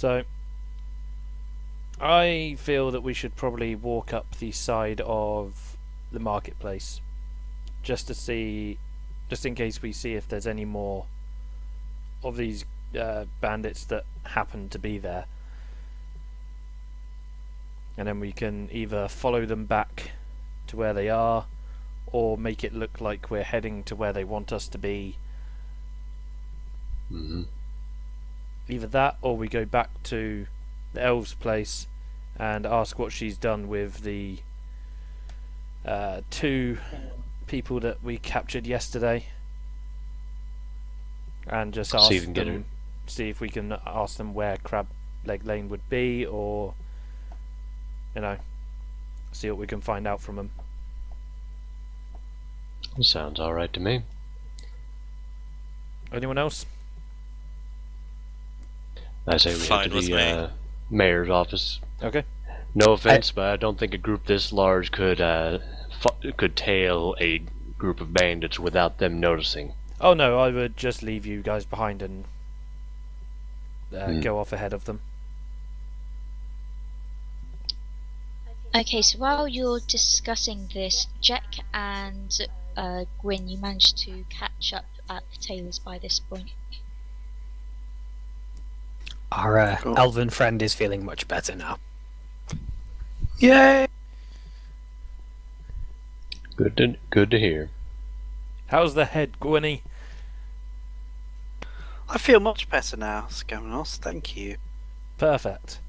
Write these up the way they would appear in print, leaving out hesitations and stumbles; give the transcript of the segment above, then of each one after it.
So, I feel that we should probably walk up the side of the marketplace, just to see, just in case we see if there's any more of these bandits that happen to be there. And then we can either follow them back to where they are, or make it look like we're heading to where they want us to be. Mm-hmm. Either that, or we go back to the elf's place and ask what she's done with the 2 people that we captured yesterday, and just ask them, see if we can ask them where Crab Leg Lane would be, or see what we can find out from them. Sounds alright to me. Anyone else? I say we head to the mayor's office. Okay. No offense, but I don't think a group this large could tail a group of bandits without them noticing. Oh no, I would just leave you guys behind and go off ahead of them. Okay, so while you're discussing this, Jack and Gwyn, you managed to catch up at the tailors by this point. Our elven friend is feeling much better now. Yay! Good to hear. How's the head, Gwynny? I feel much better now, Scamanos, thank you. Perfect.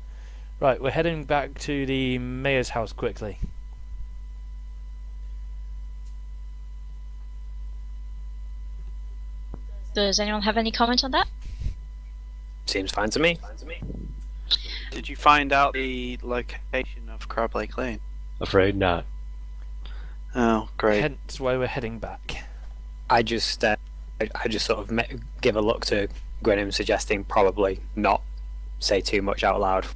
Right, we're heading back to the mayor's house quickly. Does anyone have any comment on that? Seems fine to me. Did you find out the location of Crab Lake Lane? Afraid not. Oh, great. Hence why we're heading back. I just sort of give a look to Gwenham, suggesting probably not say too much out loud.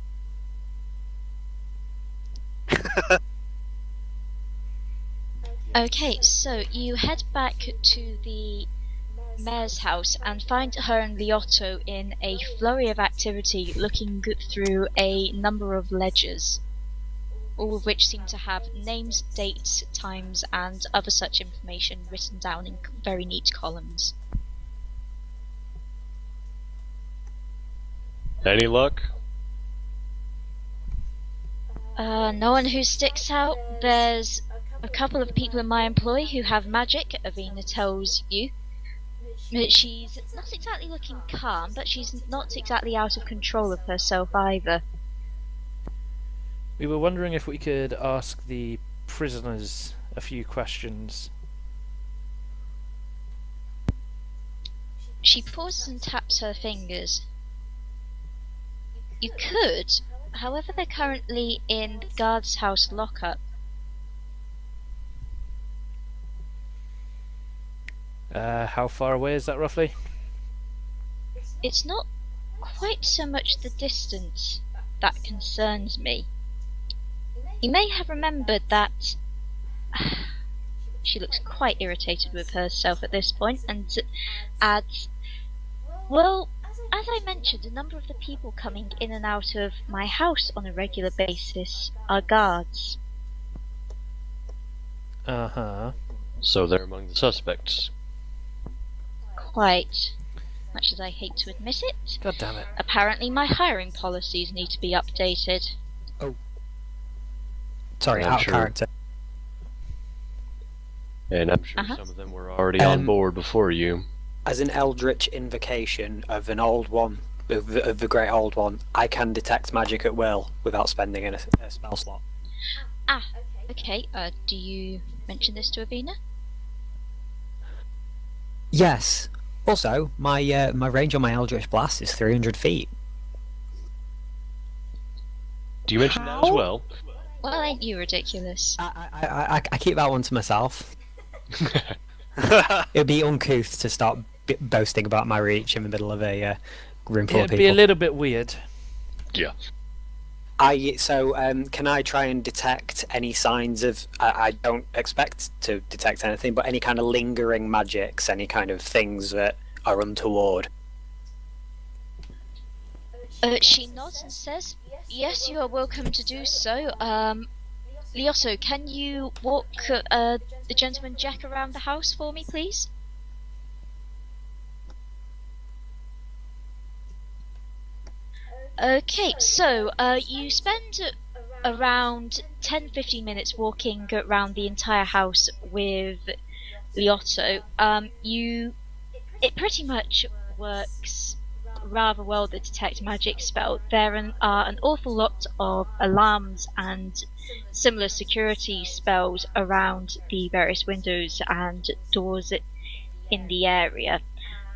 Okay, so you head back to the mayor's house and find her and Liotto in a flurry of activity, looking through a number of ledgers, all of which seem to have names, dates, times, and other such information written down in very neat columns. Any luck? No one who sticks out. There's a couple of people in my employ who have magic, Avina tells you. She's not exactly looking calm, but she's not exactly out of control of herself either. We were wondering if we could ask the prisoners a few questions. She pauses and taps her fingers. You could, however they're currently in the guard's house lockup. How far away is that roughly? It's not quite so much the distance that concerns me. You may have remembered that... She looks quite irritated with herself at this point and adds, well, as I mentioned, a number of the people coming in and out of my house on a regular basis are guards. Uh-huh. So they're among the suspects. Quite. Much as I hate to admit it. God damn it. Apparently my hiring policies need to be updated. Oh. Sorry, I'm out of sure. character. And I'm sure some of them were already on board before you. As an eldritch invocation of an old one, of the great old one, I can detect magic at will without spending a spell slot. Ah, okay. Do you mention this to Avina? Yes. Also, my range on my eldritch blast is 300 feet. Do you mention that as well? Well, ain't you ridiculous? I keep that one to myself. It'd be uncouth to start boasting about my reach in the middle of a room full of It'd people. be a little bit weird. Yeah. Can I try and detect any signs of... I don't expect to detect anything, but any kind of lingering magics, any kind of things that are untoward? She nods and says, "Yes, you are welcome to do so. Liotto, can you walk the gentleman Jack around the house for me, please?" Okay, so you spend around 10-15 minutes walking around the entire house with Liotto. It pretty much works rather well, the detect magic spell. There are an awful lot of alarms and similar security spells around the various windows and doors in the area,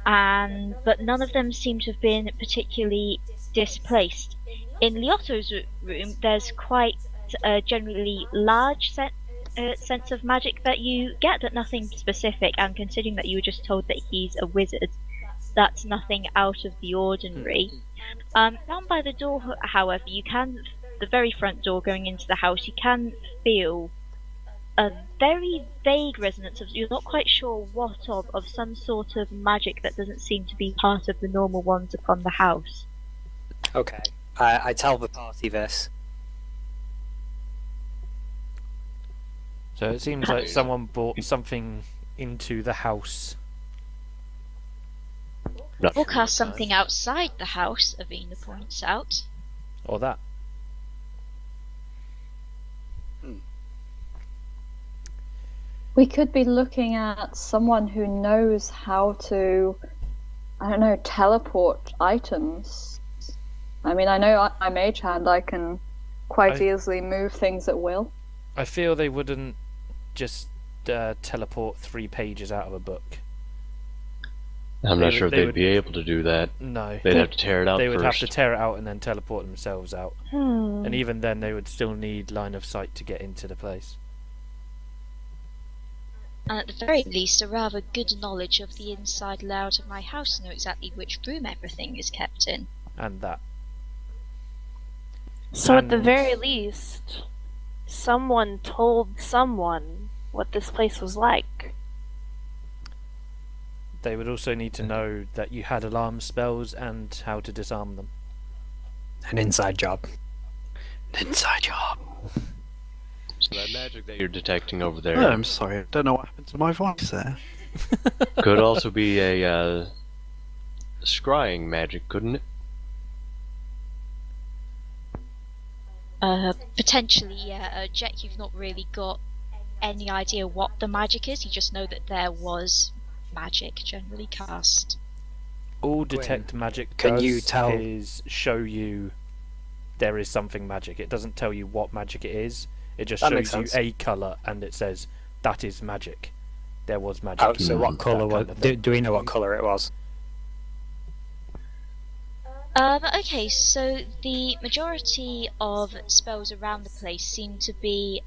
but none of them seem to have been particularly displaced. In Liotto's room, there's quite a generally large sense of magic that you get, but nothing specific, and considering that you were just told that he's a wizard, that's nothing out of the ordinary. Down by the door, however, the very front door going into the house, you can feel a very vague resonance you're not quite sure what of some sort of magic that doesn't seem to be part of the normal ones upon the house. Okay. I tell the party this. So it seems like someone brought something into the house. Or cast something outside the house, Avina points out. Or that. We could be looking at someone who knows how to, I don't know, teleport items. I mean, I know I'm Mage Hand, I can quite easily move things at will. I feel they wouldn't just teleport 3 pages out of a book. I'm not sure if they'd be able to do that. No. They'd have to tear it out They would first. have to tear it out and then teleport themselves out. And even then, they would still need line of sight to get into the place. And at the very least, a rather good knowledge of the inside layout of my house to know exactly which room everything is kept in. And that. So at the very least, someone told someone what this place was like. They would also need to know that you had alarm spells and how to disarm them. An inside job. An inside job. So that magic that you're detecting over there Oh, I'm sorry, I don't know what happened to my voice there. could also be a scrying magic, couldn't it? Potentially, yeah. Jack, you've not really got any idea what the magic is. You just know that there was magic generally cast. All detect magic can does you tell- is show you there is something magic. It doesn't tell you what magic it is. It just That makes shows you sense. a colour and it says that is magic. There was magic. Oh, so what colour was? Do we know what colour it was? Okay, so the majority of spells around the place seem to be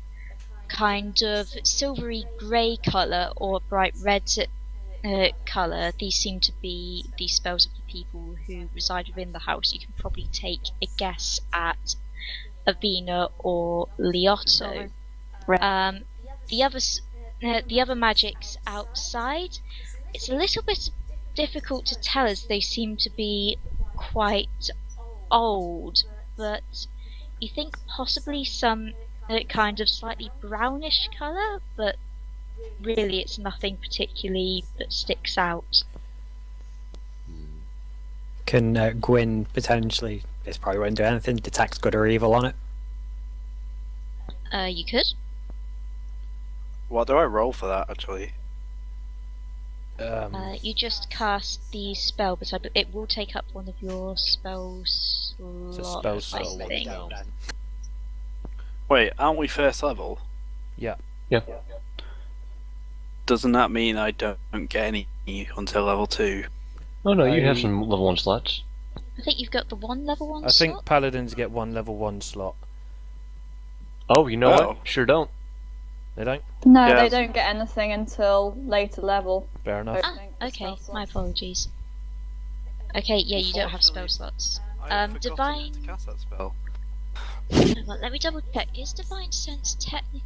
kind of silvery grey colour or bright red colour. These seem to be the spells of the people who reside within the house. You can probably take a guess at Avina or Liotto. The other magics outside, it's a little bit difficult to tell as they seem to be quite old, but you think possibly some kind of slightly brownish colour, but really it's nothing particularly that sticks out. Can Gwyn potentially, this probably won't do anything, detect good or evil on it? You could. What do I roll for that, actually? You just cast the spell, but it will take up one of your spell slots, spell slot. I think. Wait, aren't we first level? Yeah. Yeah. Doesn't that mean I don't get any until level 2? Oh no, you have some level 1 slots. I think you've got the one level 1 I slot? think paladins get 1 level 1 slot. Oh, you know Oh. what? Sure don't. They don't? No, Yeah. they don't get anything until later level. Fair enough. I think, the Okay, spell slots. my apologies. Okay, yeah, you don't have spell slots. I forgot Divine- to cast that spell. Well, let me double check. Is Divine Sense technically?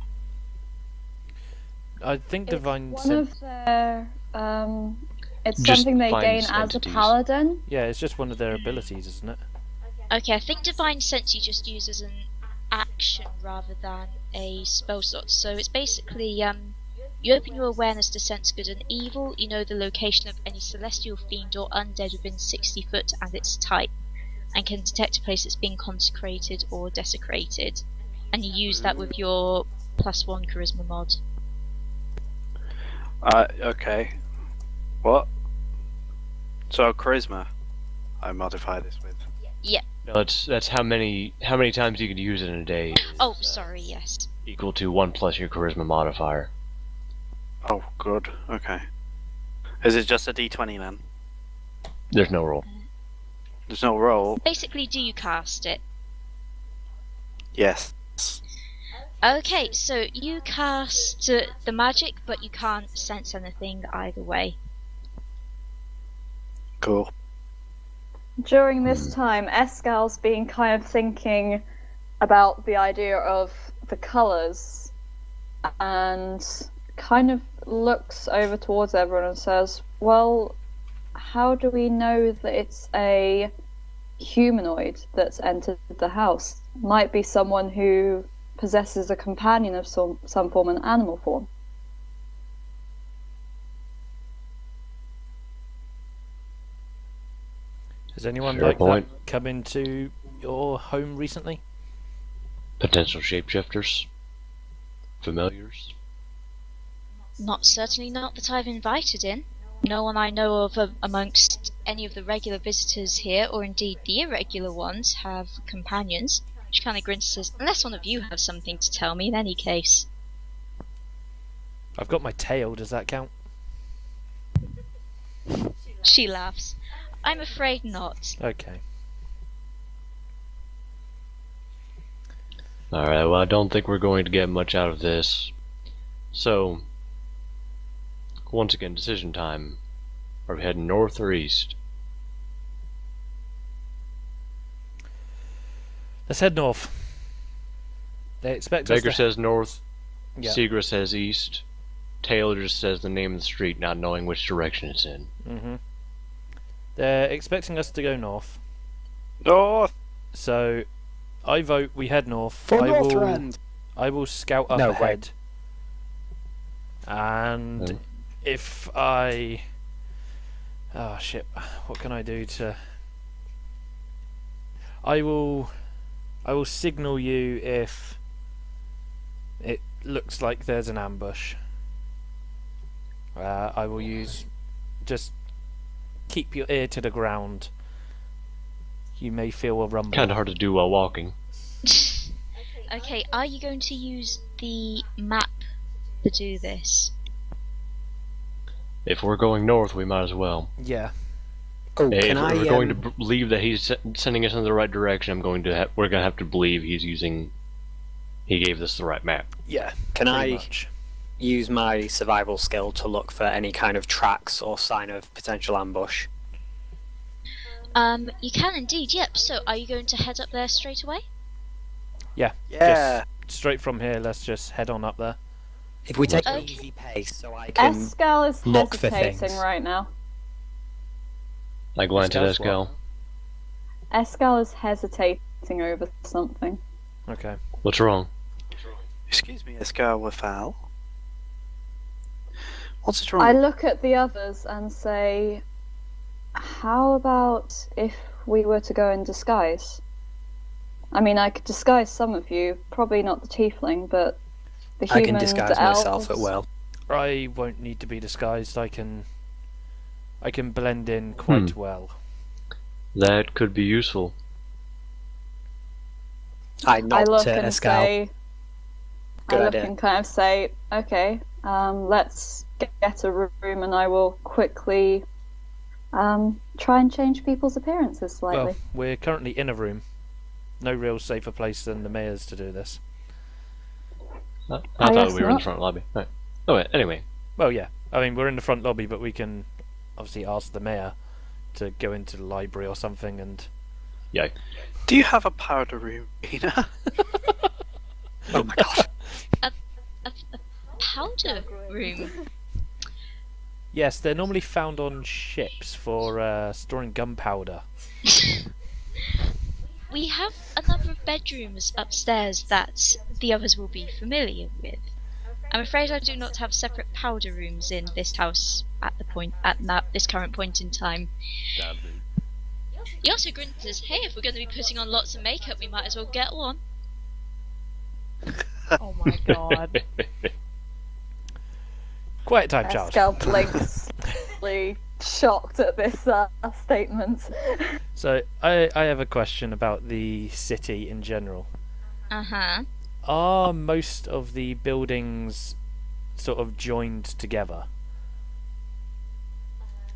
I think It's Divine one Sense... of their, it's Just something they gain finds as a entities. paladin. Yeah, it's just one of their abilities, isn't it? Okay, I think Divine Sense you just use as an action rather than a spell slot. So it's basically, you open your awareness to sense good and evil, you know the location of any celestial fiend or undead within 60 foot and its type, and can detect a place that's been consecrated or desecrated. And you use that with your +1 charisma mod. Okay. What? So charisma, I modify this with. Yeah. No, that's how many times you can use it in a day. Oh, sorry, yes. Equal to 1 plus your charisma modifier. Oh, good. Okay. Is it just a D20 then? There's no roll. There's no roll. Basically, do you cast it? Yes. Okay, so you cast the magic, but you can't sense anything either way. Cool. During this time, Escal's been kind of thinking about the idea of the colours and kind of looks over towards everyone and says, well, how do we know that it's a humanoid that's entered the house? Might be someone who possesses a companion of some form, an animal form. Has anyone Fair like point. that come into your home recently? Potential shapeshifters. Familiars. Certainly not that I've invited in. No one I know of amongst any of the regular visitors here, or indeed the irregular ones, have companions. She kind of grins and says, unless one of you have something to tell me in any case. I've got my tail, does that count? She laughs. I'm afraid not. Okay. Alright, well, I don't think we're going to get much out of this. So, once again, decision time. Are we heading north or east? Let's head north. They expect us Baker to... says north, Yeah. Segra says east, Taylor just says the name of the street, not knowing which direction it's in. Mm-hmm. They're expecting us to go north. North! So, I vote we head north. For Northrend! I will scout up No, ahead. And Oh. if I... Oh shit, what can I do to... I will signal you if it looks like there's an ambush. I will use... Just keep your ear to the ground. You may feel a rumble. Kinda hard to do while walking. Okay, are you going to use the map to do this? If we're going north, we might as well. Yeah. Oh, If can I? we're going to believe that he's sending us in the right direction, we're going to have to believe he gave us the right map. Yeah. Can pretty I much. use my survival skill to look for any kind of tracks or sign of potential ambush? You can indeed, yep. So, are you going to head up there straight away? Yeah. Yeah! Straight from here, let's just head on up there. If we take an Okay. easy pace, so I can. Escal is look for hesitating things. right now. I glanced at Escal's Escal. Escal is hesitating over something. Okay. What's wrong? Excuse me, Escarwafal. What's it wrong? I look at the others and say, how about if we were to go in disguise? I mean, I could disguise some of you, probably not the tiefling, but the I humans, can disguise the myself at elves. will. I won't need to be disguised. I can blend in quite well. That could be useful. I I nod look to and Escal. say, Good I look idea. and kind of say, okay, let's get a room, and I will quickly try and change people's appearances slightly. Well, we're currently in a room. No real safer place than the mayor's to do this. I I thought guess we were in the not. front lobby. Right. Oh, wait, anyway. Well, yeah. I mean, we're in the front lobby, but we can obviously ask the mayor to go into the library or something and... Yikes. Do you have a powder room, Ina? Oh my god. A powder room? Yes, they're normally found on ships for storing gunpowder. we have a number of bedrooms upstairs that the others will be familiar with. I'm afraid I do not have separate powder rooms in this house this current point in time. He also grinned and says, "Hey, if we're going to be putting on lots of makeup, we might as well get one." Oh my god. Quiet time, child. Escal blinks, really shocked at this statement. So I have a question about the city in general. Uh-huh. Are most of the buildings sort of joined together?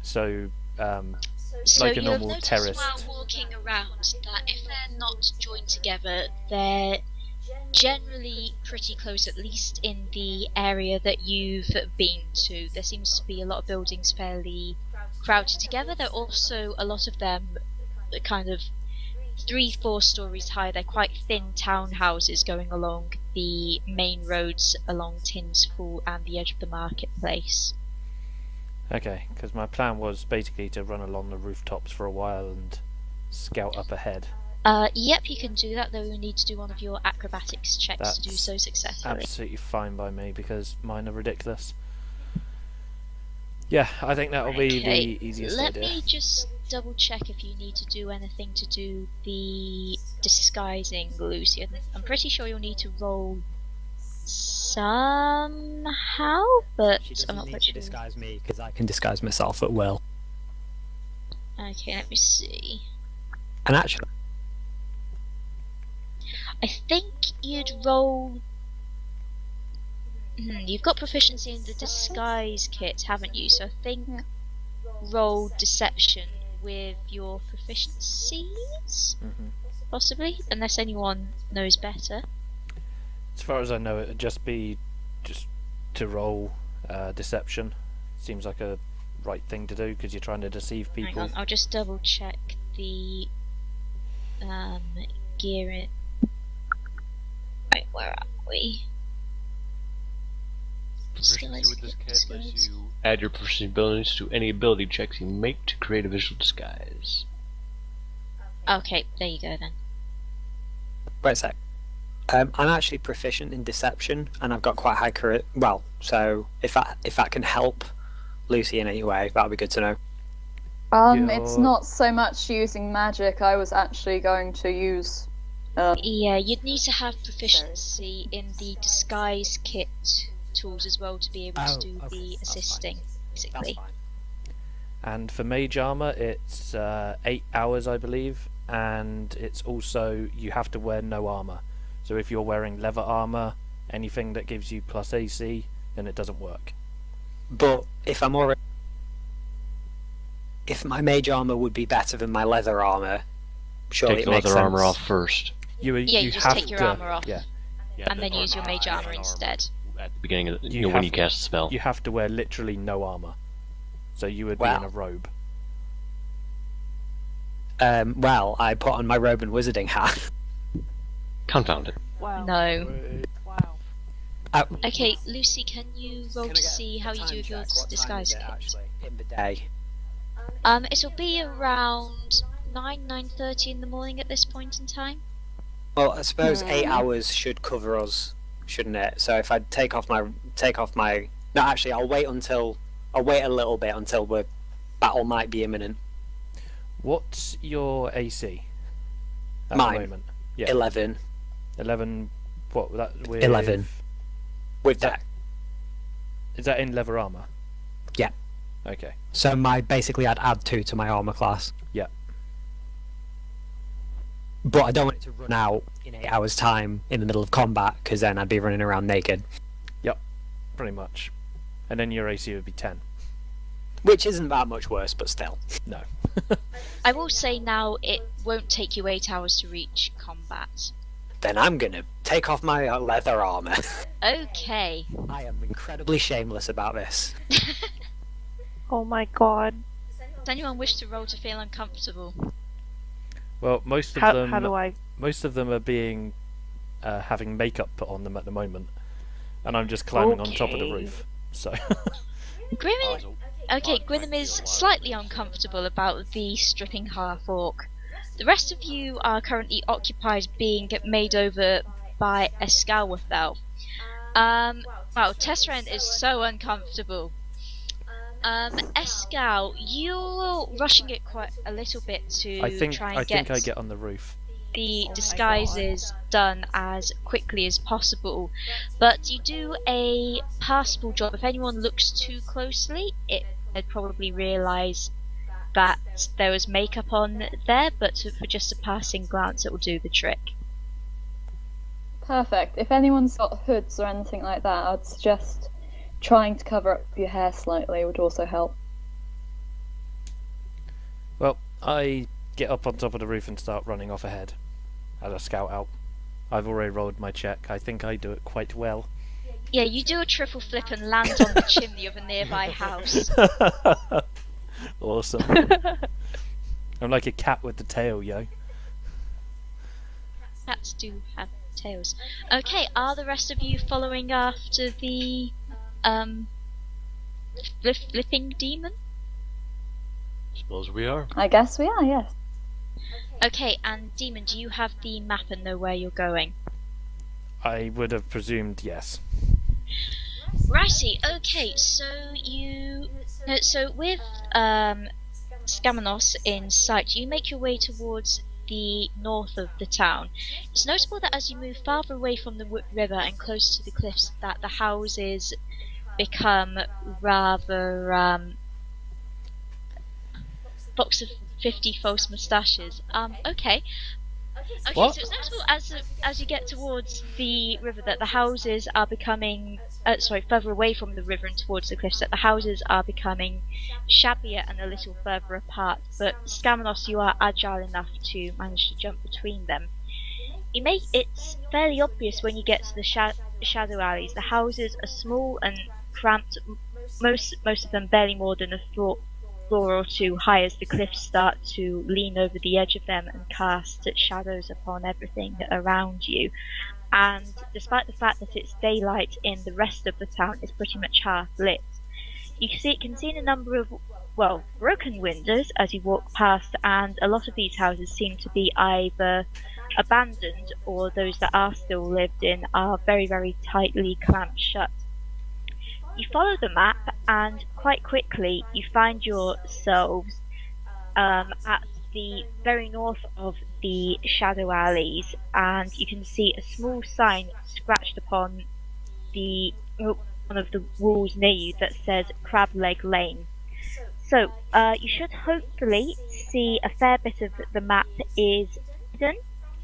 So, So like a you'll have normal noticed terrace. while walking around that if they're not joined together, they're generally pretty close, at least in the area that you've been to. There seems to be a lot of buildings fairly crowded together. There are also a lot of them kind of 3-4 stories high. They're quite thin townhouses going along the main roads along Tinspool and the edge of the marketplace. Okay, because my plan was basically to run along the rooftops for a while and scout up ahead. Yep, you can do that, though you'll need to do one of your acrobatics checks to do so successfully. Absolutely fine by me because mine are ridiculous. Yeah, I think that'll be the easiest Let idea. me just double check if you need to do anything to do the disguising, Lucy. I'm pretty sure you'll need to roll somehow, but She I'm doesn't not need quite to sure. disguise me because I can disguise myself at will. Okay, let me see. And actually, I think you'd roll. You've got proficiency in the disguise kit, haven't you? So I think roll deception with your proficiencies, possibly, unless anyone knows better. As far as I know, it'd just be to roll deception. Seems like a right thing to do because you're trying to deceive Hang people. on, I'll just double check the gear. Right, where are we? Proficiency with this kit lets Disguise. you add your proficiency abilities to any ability checks you make to create a visual disguise. Okay, there you go then. wait a sec. I'm actually proficient in deception, and I've got quite high charisma. Well, so if that can help Lucy in any way, that would be good to know. It's You're- not so much using magic. I was actually going to use. Yeah, you'd need to have proficiency in the disguise kit tools as well to be able to do the that's assisting, That's basically. fine. And for mage armor, it's 8 hours, I believe, and it's also you have to wear no armor. So if you're wearing leather armor, anything that gives you plus AC, then it doesn't work. But if I'm already, if my mage armor would be better than my leather armor, surely Take it the makes leather sense. armor off first. Yeah, you just have take your to, armor off. Yeah, Yeah, And then use your mage armor instead. At the beginning of the, You when have- you cast the spell. you have to wear literally no armor. So you would be in Wow. a robe. Well, I put on my robe and wizarding hat. Confound it. Wow. No. Wow. Okay, Lucy, can you roll Can I to get see a how you time do with your check? What time disguise is it, kit? actually, in the day? It'll be around 9:30 in the morning at this point in time. Well, I suppose 8 hours should cover us, shouldn't it? So if I take off my no, actually, I'll wait a little bit until battle might be imminent. What's your AC at Mine. the moment? Yeah, 11 11. What that with 11. with That- that. Is that in leather armor? Yeah. Okay. So I'd add 2 to my armor class. Yeah. But I don't want it to run out in 8 hours' time in the middle of combat, because then I'd be running around naked. Pretty much. And then your AC would be 10. Which isn't that much worse, but still. No. I will say now it won't take you 8 hours to reach combat. Then I'm gonna take off my leather armor. Okay. I am incredibly shameless about this. Oh my god. Does anyone wish to roll to feel uncomfortable? Well, most of How them do I? most of them are being having makeup put on them at the moment, and I'm just climbing on top of the Okay. roof. So Grim. Okay, Gwyneth is slightly uncomfortable about the stripping half orc. The rest of you are currently occupied being made over by Escalwafel. Wow, Tesserain is so uncomfortable. Escal, you're rushing it quite a little bit to I think try I and think I get on the roof. the disguises done as quickly as possible, but you do a passable job. If anyone looks too closely, they'd probably realise that there was makeup on there, but for just a passing glance, it will do the trick. Perfect. If anyone's got hoods or anything like that, I'd suggest trying to cover up your hair slightly would also help. Well, I get up on top of the roof and start running off ahead as I scout out. I've already rolled my check. I think I do it quite well. Yeah, you do a triple flip and land on the chimney of a nearby house. Awesome. I'm like a cat with the tail, yo. Cats do have tails. Okay, are the rest of you following after the flipping demon? Suppose we are. I guess we are, yes. Okay, and demon, do you have the map and know where you're going? I would have presumed yes. Righty, okay, so with Skamanos in sight, you make your way towards the north of the town. It's notable that as you move farther away from the river and closer to the cliffs, that the houses become rather box of 50 false moustaches. Okay. Okay, What? so it's notable as you get towards the river that the houses are becoming further away from the river and towards the cliffs, that the houses are becoming shabbier and a little further apart. But Skamanos, you are agile enough to manage to jump between them. It's fairly obvious when you get to the shadow alleys. The houses are small and cramped, most of them barely more than a floor or two high, as the cliffs start to lean over the edge of them and cast shadows upon everything around you. And despite the fact that it's daylight in the rest of the town, it's pretty much half lit. You can see a number of, broken windows as you walk past, and a lot of these houses seem to be either abandoned or those that are still lived in are very, very tightly clamped shut. You follow the map, and quite quickly you find yourselves at the very north of the shadow alleys, and you can see a small sign scratched upon one of the walls near you that says Crab Leg Lane. So you should hopefully see a fair bit of the map is hidden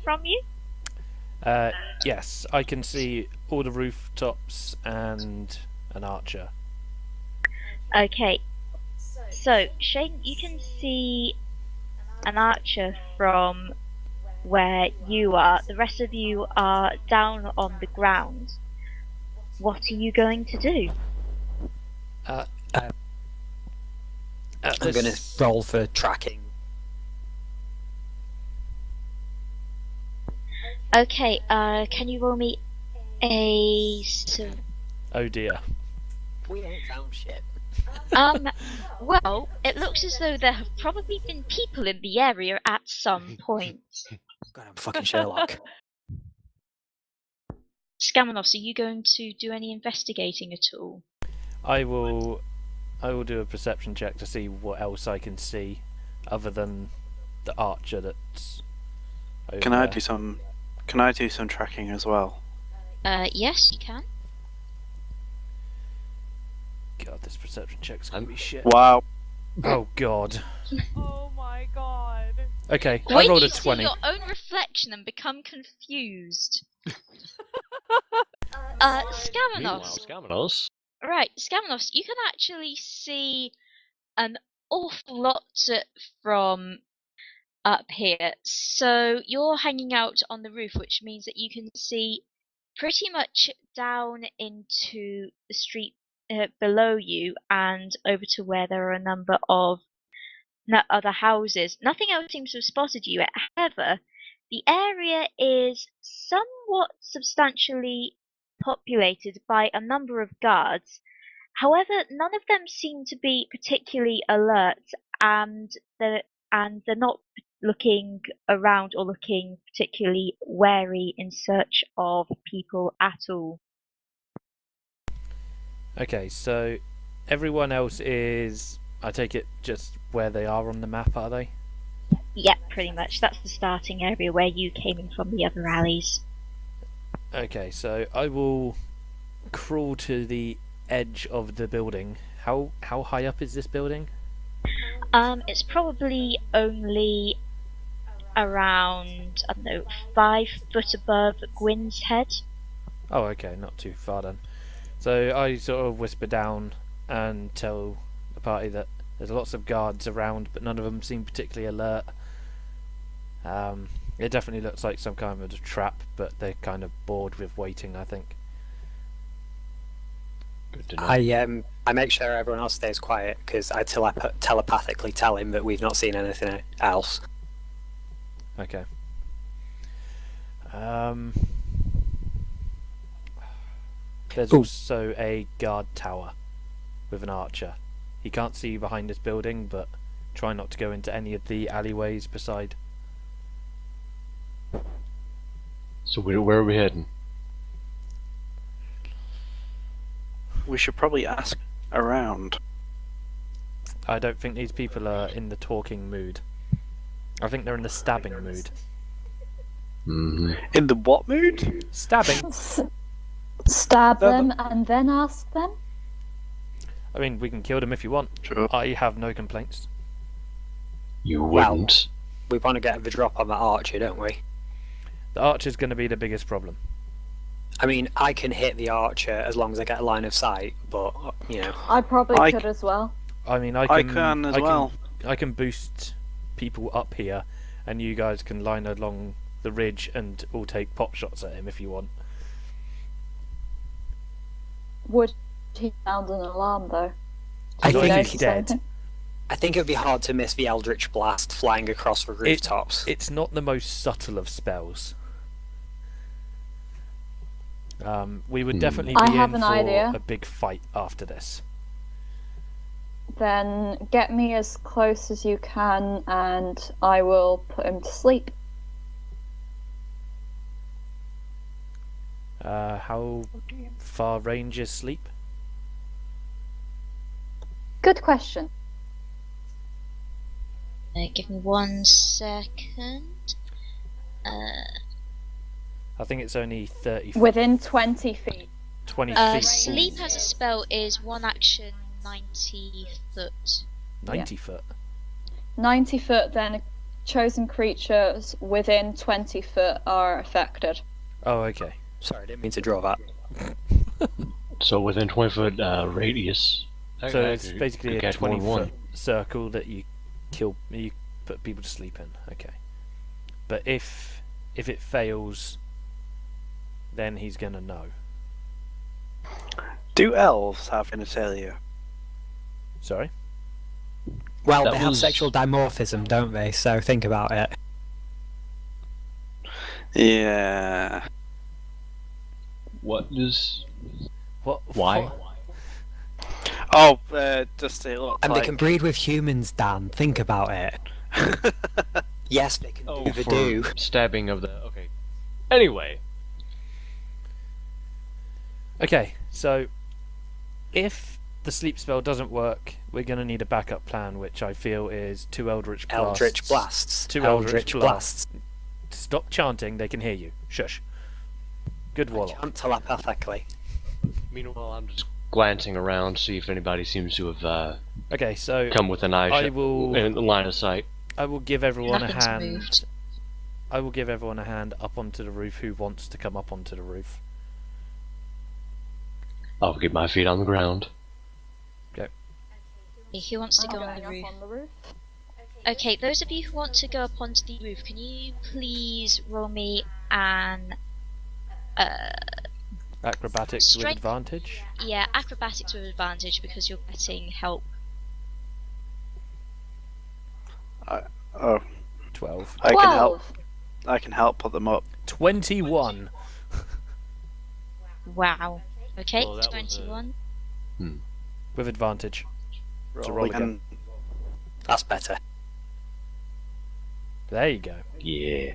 from you. Yes, I can see all the rooftops and an archer. Okay, so Shane, you can see an archer from where you are. The rest of you are down on the ground. What are you going to do? I'm going to roll for tracking. Okay, can you roll me a... Oh dear. We ain't found shit. Well, it looks as though there have probably been people in the area at some point. God, I'm fucking Sherlock. Skamanos, are you going to do any investigating at all? I will do a perception check to see what else I can see other than the archer that's over Can I there. do some tracking as well? Yes, you can. God, this perception check's gonna be shit. Wow. Oh god. Oh my god. Okay, I When rolled you a see 20. your own reflection and become confused. Meanwhile, Skamanos. Skamanos. Right, Skamanos, you can actually see an awful lot from up here. So you're hanging out on the roof, which means that you can see pretty much down into the street below you and over to where there are a number of other houses. Nothing else seems to have spotted you. However, the area is somewhat substantially populated by a number of guards. However, none of them seem to be particularly alert, and they're not looking around or looking particularly wary in search of people at all. Okay, so everyone else is, I take it, just where they are on the map, are they? Yep, pretty much. That's the starting area where you came in from the other alleys. Okay, so I will crawl to the edge of the building. How high up is this building? It's probably only around, I don't know, 5 foot above Gwyn's head. Oh, okay, not too far then. So I sort of whisper down and tell the party that there's lots of guards around, but none of them seem particularly alert. It definitely looks like some kind of a trap, but they're kind of bored with waiting, I think. Good to know. I make sure everyone else stays quiet because I telepathically tell him that we've not seen anything else. Okay. There's Ooh. also a guard tower with an archer. He can't see you behind this building, but try not to go into any of the alleyways beside. So where are we heading? We should probably ask around. I don't think these people are in the talking mood. I think they're in the stabbing mood. Mm-hmm. In the what mood? Stabbing? Stab No, them and then ask them? I mean, we can kill them if you want. Sure. I have no complaints. You Well- wouldn't. We want to get the drop on that archer, don't we? The archer's going to be the biggest problem. I mean, I can hit the archer as long as I get a line of sight, but, you know. I probably I could as well. I mean, I can as well. I can boost people up here, and you guys can line along the ridge and all take pot shots at him if you want. Would he sound an alarm though? I Not think if Notice he's dead. anything? I think it would be hard to miss the Eldritch Blast flying across the rooftops. It's not the most subtle of spells. We would definitely I be have in an for idea. a big fight after this. Then get me as close as you can and I will put him to sleep. How far range is sleep? Good question. Give me 1 second. I think it's only 30 feet. Within 20 feet. 20 feet. Sleep as a spell is 1 action, 90 foot. 90 foot. 90 foot, then chosen creatures within 20 foot are affected. Oh, okay. Sorry, I didn't mean to draw that. So within 20-foot radius. So it's basically a catch more than 20-foot circle that you put people to sleep in. Okay. But if it fails, then he's gonna know. Do elves have genitalia? Sorry? Well, That they have was- sexual dimorphism, don't they? So think about it. Yeah. What is? What? Why? what- Oh, just it looks And they like. can breed with humans, Dan. Think about it. Yes, they can do the do. Stabbing of the. Okay. Anyway, Okay, so if the sleep spell doesn't work, we're gonna need a backup plan, which I feel is 2 Eldritch Blasts. Eldritch Blasts. Two Eldritch Blasts. Stop chanting, they can hear you. Shush. Good I warlock. can't telepathically. meanwhile, I'm just glancing around, see if anybody seems to have Okay, so come with an eye I will- in the line of sight. I will give everyone Nothing's a hand. moved. I will give everyone a hand up onto the roof who wants to come up onto the roof. I'll get my feet on the ground. Who wants to go on the roof? Okay, those of you who want to go up onto the roof, can you please roll me an Acrobatics with Strength. advantage. acrobatics with advantage because you're getting help. Oh, 12. I can help. 12. I can help put them up. 21. Wow. Okay, Well, that was, 21. With advantage. So roll We again. can- That's better. There you go. Yeah.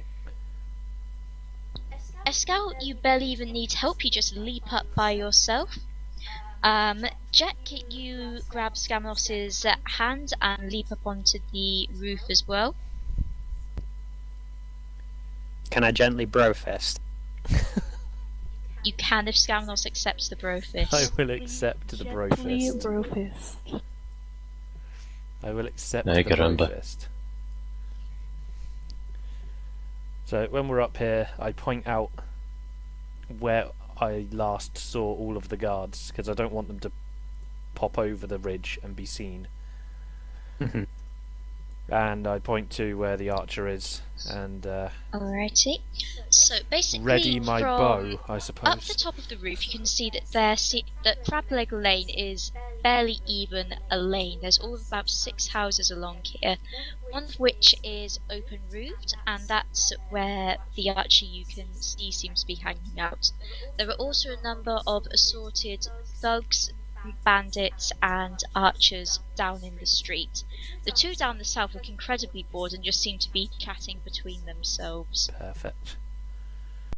Escal, you barely even need help, you just leap up by yourself. Jack, you grab Scamalos's hand and leap up onto the roof as well. Can I gently bro fist? You can if Scamalos accepts the bro I fist. will accept the bro Gently fist. bro fist. I will accept Ay, the bro caramba. fist. So when we're up here, I point out where I last saw all of the guards, because I don't want them to pop over the ridge and be seen. Mhm. And I point to where the archer is, and Alrighty. So basically, ready my from bow, I up the suppose. top of the roof, you can see that that Crableg Lane is barely even a lane. There's all of about 6 houses along here, one of which is open roofed, and that's where the archer you can see seems to be hanging out. There are also a number of assorted thugs, bandits, and archers down in the street. The two down the south look incredibly bored and just seem to be chatting between themselves. Perfect.